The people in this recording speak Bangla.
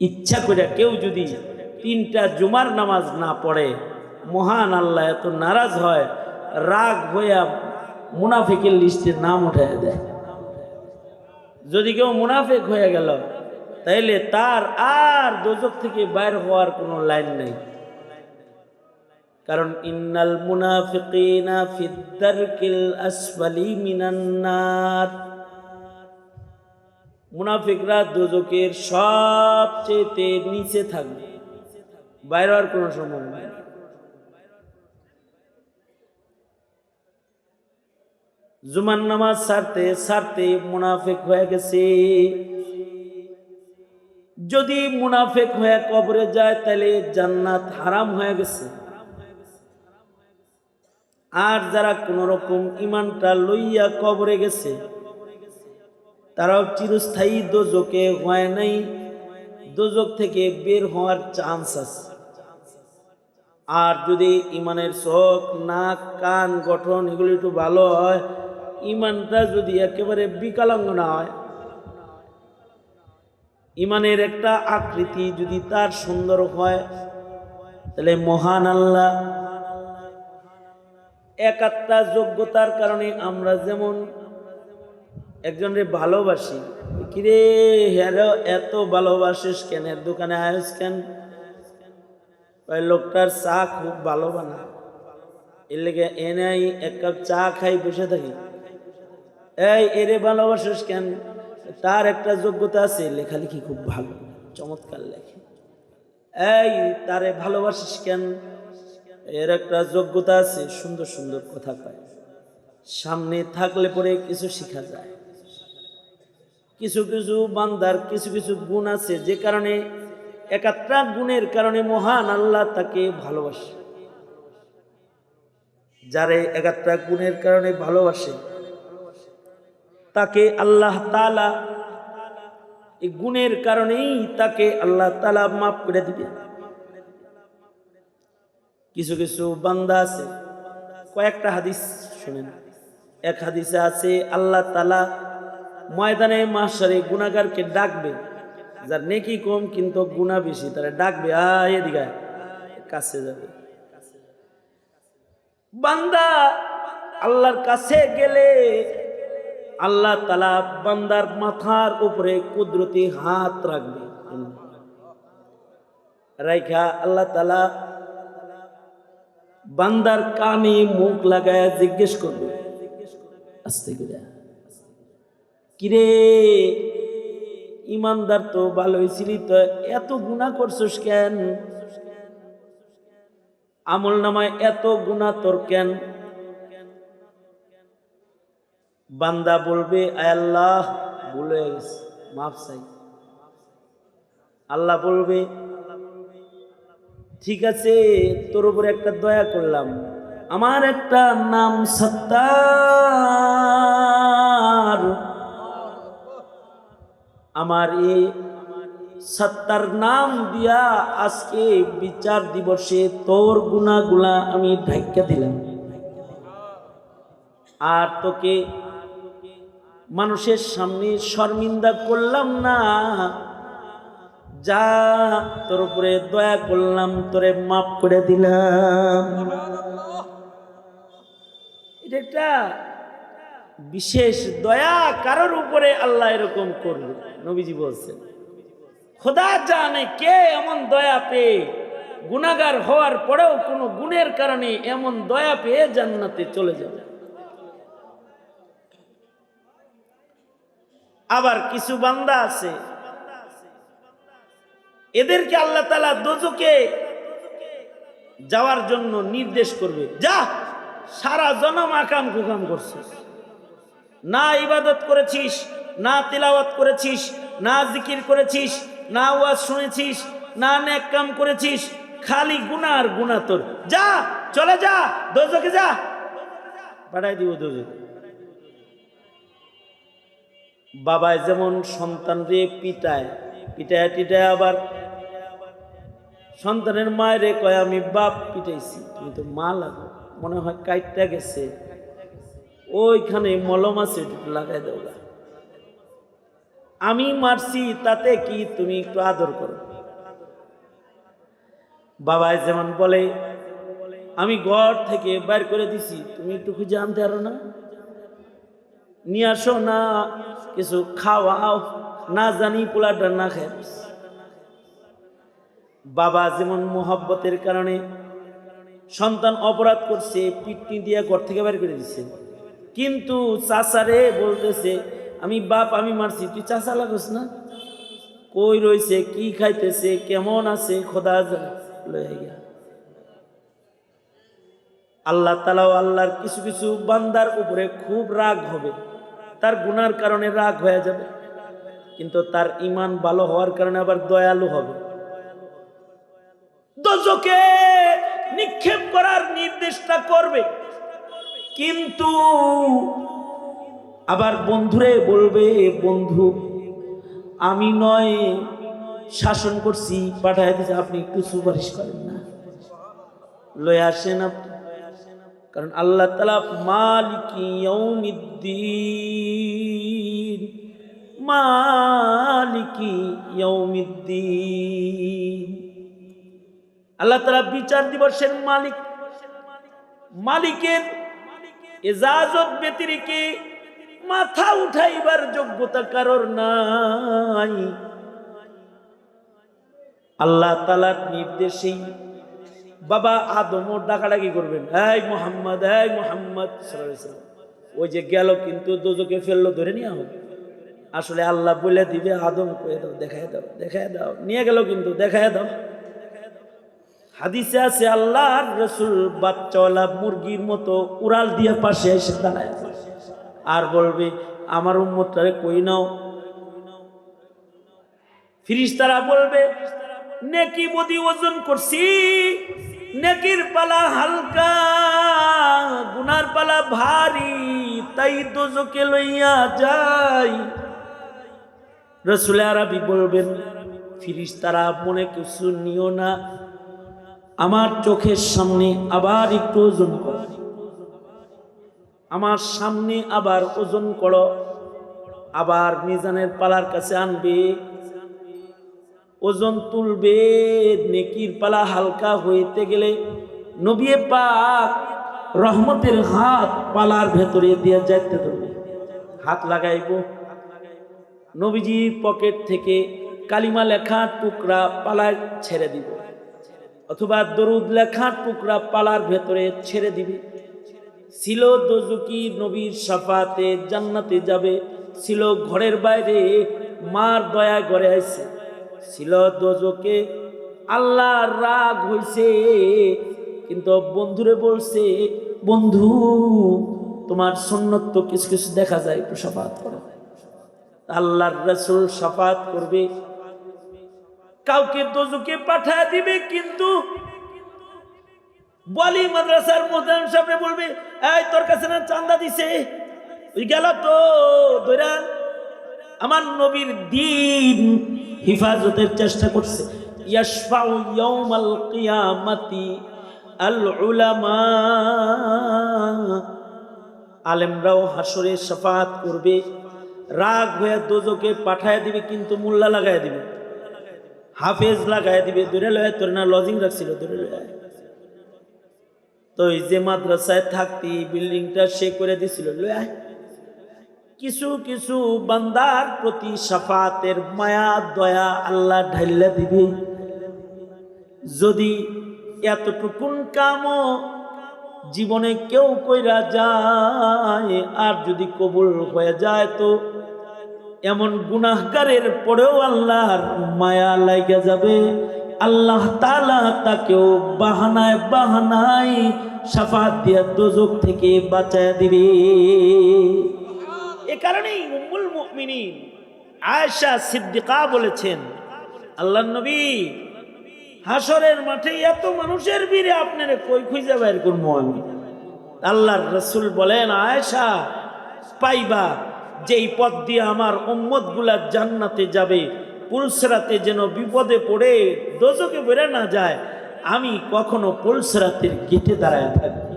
ইচ্ছা করে কেউ যদি 3টা জুমার নামাজ না পড়ে, মহান আল্লাহ এত নারাজ হয়, রাগ হইয়া মুনাফিকের লিস্টে নাম উঠাইয়া দেয়। যদি কেউ মুনাফিক হয়ে গেল তাইলে তার আর দোজখ থেকে বাইর হওয়ার কোনো লাইন নেই। কারণ ইন্নাল মুনাফিকিনা ফিদ দারকিল আসফালি মিনান নার, মুনাফিকরা দোজখের সবচেয়ে নিচে থাকবে, বাইর হওয়ার কোনো সম্ভাবনা নাই। জুমার নামাজ ছাড়তে ছাড়তে মুনাফিক হয়ে গেছে। যদি মুনাফিক হয়ে কবরে যায় তাহলে জান্নাত হারাম হয়ে গেছে। আর যারা কোন রকম ইমানটা লইয়া কবরে গেছে তারাও চিরস্থায়ী দোজখে হয় নাই, দোজখ থেকে বের হওয়ার চান্স আছে। আর যদি ইমানের চোখ, নাক, কান গঠন এগুলো একটু ভালো হয়, ইমানটা যদি একেবারে বিকলাঙ্গ না হয়, ইমানের একটা আকৃতি যদি তার সুন্দর হয়, তাহলে মহান আল্লাহ একটা যোগ্যতার কারণে আমরা যেমন একজনের ভালোবাসি, কিরে হ্যাঁ এত ভালোবাসিস কেন, এর দোকানে আয়স কেন, ওই লোকটার চা খুব ভালো বানায়, এর লেগে এনে এক কাপ চা খাই বসে থাকি। এই এরে ভালোবাসিস কেন, তার একটা যোগ্যতা আছে, লেখালেখি খুব ভালো, চমৎকার লেখে। এই তারে ভালোবাসিস কেন, এর একটা যোগ্যতা আছে, সুন্দর সুন্দর কথা কয়, সামনে থাকলে পরে কিছু শেখা যায়। কিছু কিছু বান্দার কিছু কিছু গুণ আছে যে কারণে একটা গুণের কারণে মহান আল্লাহ তাকে ভালোবাসে। যারে একটা গুণের কারণে ভালোবাসে তাকে আল্লাহ তাআলা এই গুণের কারণেই তাকে আল্লাহ তাআলা মাফ করে দিবে। কিছু কিছু বান্দা আছে, কয়েকটা হাদিস শুনেন। এক হাদিসে আছে আল্লাহ তাআলা ময়দানে মাহশারে গুনাহগারকে ডাকবে, যার নেকি কম কিন্তু গুনাহ বেশি, তারা ডাকবে, আয় এদিকে কাছে যাবে। বান্দা আল্লাহর কাছে গেলে আল্লাহ তাআলা বান্দার মাথার উপরে কুদরতি হাত রাখবে, রাইখা আল্লাহ তাআলা বান্দার কানে মুখ লাগায় জিজ্ঞেস করবে, আস্তে করে, কিরে ইমানদার তো ভালোই ছিলি, তো এত গুনাহ করছস কেন, আমল নামায় এত গুনাহ তোর কেন? বান্দা বলবে, আয় আল্লাহ ভুল হয়ে গেছে, মাফ চাই। আল্লাহ বলবে, ঠিক আছে তোর উপরে একটা দয়া করলাম, আমার একটা নাম সত্তার, আমার এই সত্তার নাম দিয়া আজকে বিচার দিবসে তোর গুনাহগুলা আমি ঢাইকা দিলাম, আর তোকে মানুষের সামনে শর্মিন্দা করলাম না, যা তোর উপরে দয়া করলাম, তোরে মাফ করে দিলাম। এটা একটা বিশেষ দয়া, কারোর উপরে আল্লাহ এরকম করবে। নবীজি বলছেন, খোদা জানে কে এমন দয়া পেয়ে গুনাহগার হওয়ার পরেও কোনো গুণের কারণে এমন দয়া পেয়ে জান্নাতে চলে যাবে। আবার কিছু বান্দা আছে, এদেরকে আল্লাহ তাআলা দোজখে যাওয়ার জন্য নির্দেশ করবে, যা সারা জনম আকাম কুকাম করছিস, না ইবাদত করেছিস, না তিলাওয়াত করেছিস, না জিকির করেছিস, না ওয়াজ শুনেছিস, না নেক কাম করেছিস, খালি গুনাহ আর গুনাহ তোর, যা চলে যা দোজখে যা, পাঠাই দিব দোজখে। বাবায় যেমন সন্তানরে পিটায়, পিটায় টিটায় আবার সন্তানের মায়েরে কয়, আমি বাপ পিটাইছি, তুমি তো মা লাগো, মনে হয় কাইটটা গেছে, ওইখানে মলম আছে একটু লাগাই দাও, আমি মারছি তাতে কি, তুমি একটু আদর করো। বাবাই যেমন বলে আমি ঘর থেকে বাইর করে দিছি, তুমি একটু খুঁজে আনতে পারো না, নিয়ে আসো না, কিছু খাওয়াও, না জানি পোলাটা না খায়। বাবা যেমন মোহাব্বতের কারণে সন্তান অপরাধ করছে, পিটনি দিয়ে ঘর থেকে বের করে দিচ্ছে, কিন্তু চাচারে বলতেছে আমি বাপ আমি মারছি, তুই চাচা লাগোস না, কই রইছে, কি খাইতেছে, কেমন আছে খোদা লয়ে গিয়া। আল্লাহ তাআলা আল্লাহর কিছু কিছু বান্দার উপরে খুব রাগ হবে, তার গুনার কারণে রাগ হয়ে যাবে, কিন্তু তার ঈমান ভালো হওয়ার কারণে আবার দয়ালু হবে। দোজখে নিক্ষেপ করার নির্দেশটা করবে, কিন্তু আবার বন্ধুরে বলবে বন্ধু আমি নয় শাসন করছি, পাঠায় দিচ্ছে, আপনি একটু সুপারিশ করেন না, লয়ে আসেন আপনি। কারণ আল্লাহ তাআলা মালিকি ইয়াউমিদ্দিন, মালিকি ইয়াউমিদ্দিন, আল্লাহ তাআলা বিচার দিবসের মালিক। মালিকের ইজাজত ব্যতিরেকে মাথা উঠাইবার যোগ্যতা কারোর নাই। আল্লাহ তাআলার নির্দেশেই বাবা আদমও ডাকাডাকি করবেন, এই মোহাম্মদ, এই মোহাম্মদ সাল্লাল্লাহু আলাইহি ওয়াসাল্লাম। ওই যে গেল, কিন্তু দোজখে ফেললো, ধরে নিয়ে হবে। আসলে আল্লাহ বলে দিবে আদম কয়ে দাও, দেখায় দাও, দেখায় দাও, নিয়ে গেল, কিন্তু দেখায় দাও। হাদিসে আছে আল্লাহর রাসূল বাচ্চাওয়ালা মুরগির মতো উড়াল দিয়ে পাশে এসে দাঁড়ায় আর বলবে আমার উম্মতটারে কই নাও। ফেরেশতারা বলবে নেকি বদি ওজন করছি, নেকির পালা হালকা, গুনার পালা ভারী, তাই দোজখে লইয়া যাই। রাসূল আরবি বলবেন ফেরেশতারা মনে কিছু নিও না, আমার চোখের সামনে আবার একটু ওজন করো, আমার সামনে আবার ওজন করো, আবার মিজানের পালার কাছে আনবে, ওজন তুলবে। নেকির পালা হালকা হইতে গেলে নবী পাক রহমতের হাত পালার ভেতরে দিয়ে যাইতে দেবে, হাত লাগাইব, নবীজির পকেট থেকে কালিমা লেখা টুকরা পালায় ছেড়ে দিব, অথবা দরুদ লেখা টুকরা পালার ভেতরে ছেড়ে দিবে। ছিল দোজখী নবীর শাফাতে জান্নাতে যাবে, ছিল ঘরের বাইরে মার দয়া ঘরে আইছে, ছিল দোজখে আল্লাহর রাগ হইছে, কিন্তু বন্ধুরে বলছে বন্ধু তোমার সুন্নত তো কিছু কিছু দেখা যায়, একটু শাফাত করো। আল্লাহর রাসূল শাফাত করবে, কাউকে দোজখে পাঠায় দিবে, কিন্তু বলি মাদ্রাসার মুহতামিম সাহেব বলবে এই তোর কাছে না চাঁদা দিছে, ওই গেল তো ধইরা আমার নবীর দ্বীন হিফাজতের চেষ্টা করছে। ইয়াশফাউ ইয়াউমাল কিয়ামাতি আল উলামা, আলেমরাও হাসরে শাফাত করবে। রাগ হয়ে দোজখে পাঠায় দিবে, কিন্তু মোল্লা লাগায় দিবে, হাফেজ লাগায় দিবে, ধরে লয় তোর না লজিং রাখছিল, ধরে লয়। তো এই যে মাদ্রাসায় থাকতি বিল্ডিংটা সে করে দিছিল, লয়। কিছু কিছু বান্দার প্রতি শাফাতের মায়া দয়া আল্লাহ ঢাইলা দিবে। যদি এতটুকুন কামও জীবনে কেউ কইরা যায়, আর যদি কবুল হয়ে যায়, তো এমন গুনাহগারের পরেও আল্লাহর মায়া লাগা যাবে, আল্লাহ তাআলা তাকেও বাহানায় বাহানায় শাফাত দিয়ে দোজখ থেকে বাঁচায় দিবে। এ কারণেই উম্মুল মুমিনিন আয়েশা সিদ্দিকা বলেছেন, আল্লাহর নবী হাসরের মাঠে এত মানুষের ভিড়ে আপনারে কই খুঁজে বের করবো আমি? আল্লাহর রাসূল বলেন, আয়েশা পাইবা যেই পথ দিয়ে আমার উম্মত গুলা জান্নাতে যাবে, পুলসরাতে যেন বিপদে পড়ে দোজখে বের না যায়, আমি কখনো পুলসরাতের গেটে দাঁড়ায় থাকবো।